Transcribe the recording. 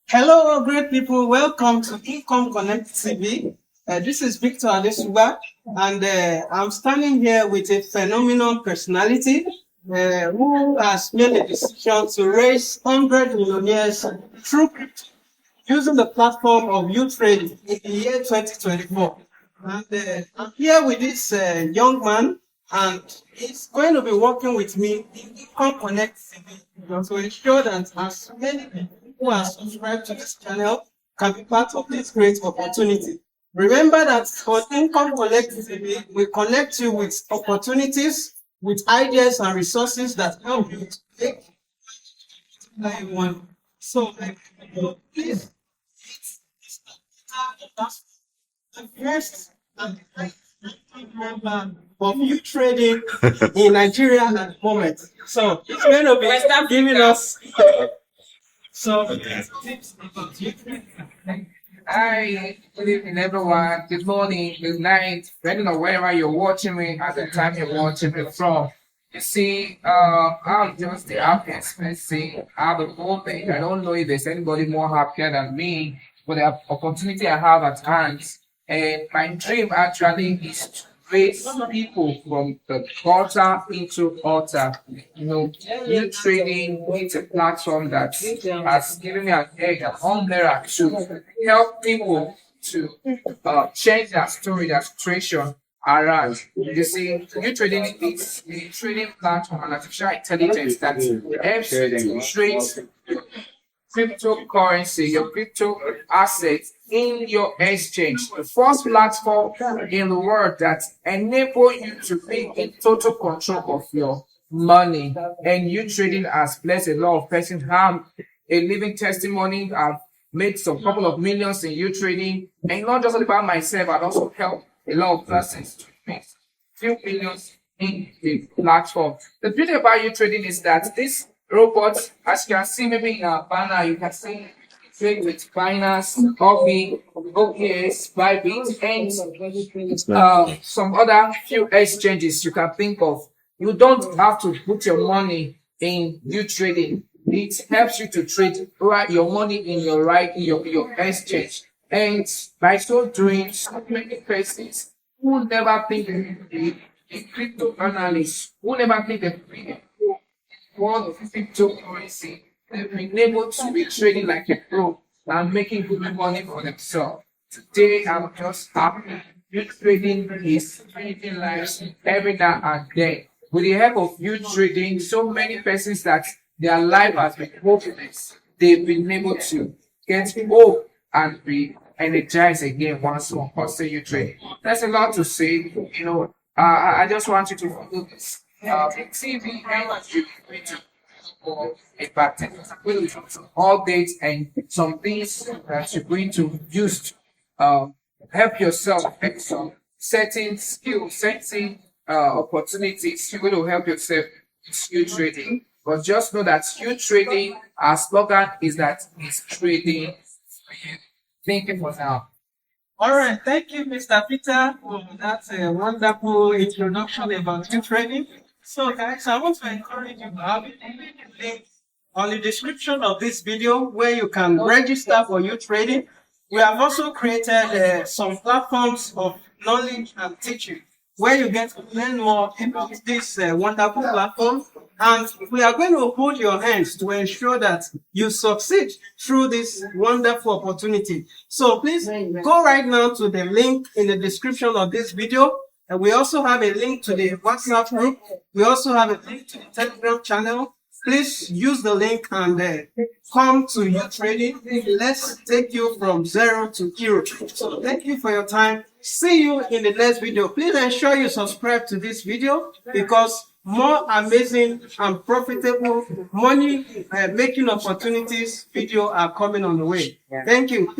Hello, great people. Welcome to Income Connect TV. This is Victor Adesuba, and I'm standing here with a phenomenal personality who has made a decision to raise 100 millionaires through crypto using the platform of uTrading in the year 2024. And I'm here with this young man, and he's going to be working with me in Income Connect TV to ensure that as many people who are subscribed to this channel can be part of this great opportunity. Remember that on Income Connect TV, we connect you with opportunities, with ideas and resources that help you to take one. So, please, the first and member of uTrading in Nigeria at the moment. So it's going to be giving us some tips about uTrading. Hi, good evening everyone. Good morning, good night, depending on wherever you're watching me at the time you're watching me from. You see, I'm just the happiest person at the moment. I don't know if there's anybody more happier than me for the opportunity I have at hand. And my dream actually is to raise people from the gutter into altar. You know, new trading is a platform that has given me an edge, an umbrella to help people to change their story, their situation around. You see, new trading is a trading platform and artificial intelligence that helps you to trade cryptocurrency, your crypto assets in your exchange. The first platform in the world that enable you to be in total control of your money. And uTrading has blessed a lot of persons, have a living testimony. I've made some couple of millions in uTrading, and not just about myself, I've also helped a lot of persons to make few millions in the platform. The beauty about uTrading is that this robots, as you can see, maybe in our banner, you can see trade with Binance, Coffee, OKS, Bybit, and some other few exchanges you can think of. You don't have to put your money in uTrading. It helps you to trade your money in your exchange. And by so doing, so many persons who never think a crypto analyst, who never think a world of cryptocurrency, they've been able to be trading like a pro and making good money for themselves. Today, I'm just happy. uTrading is changing lives every now and then. With the help of uTrading, so many persons that their life has been hopeless, they've been able to get hope and be energized again once more. Because uTrading. There's a lot to say. You know, I just want you to follow this. TV and for a pattern all dates and some things that you're going to use to help yourself and some certain skills, certain opportunities. You're going to help yourself with uTrading. But just know that uTrading, our slogan is that it's trading for you. Thank you for now. All right, thank you, Mr. Peter, for that wonderful introduction about uTrading. So, guys, I want to encourage you. I'll be leaving the link on the description of this video where you can register for uTrading. We have also created some platforms of knowledge and teaching where you get to learn more about this wonderful platform. And we are going to hold your hands to ensure that you succeed through this wonderful opportunity. So please go right now to the link in the description of this video. And we also have a link to the WhatsApp group. We also have a link to the Telegram channel. Please use the link and come to uTrading. Let's take you from zero to hero. So thank you for your time. See you in the next video. Please ensure you subscribe to this video because more amazing and profitable money making opportunities video are coming on the way. Thank you.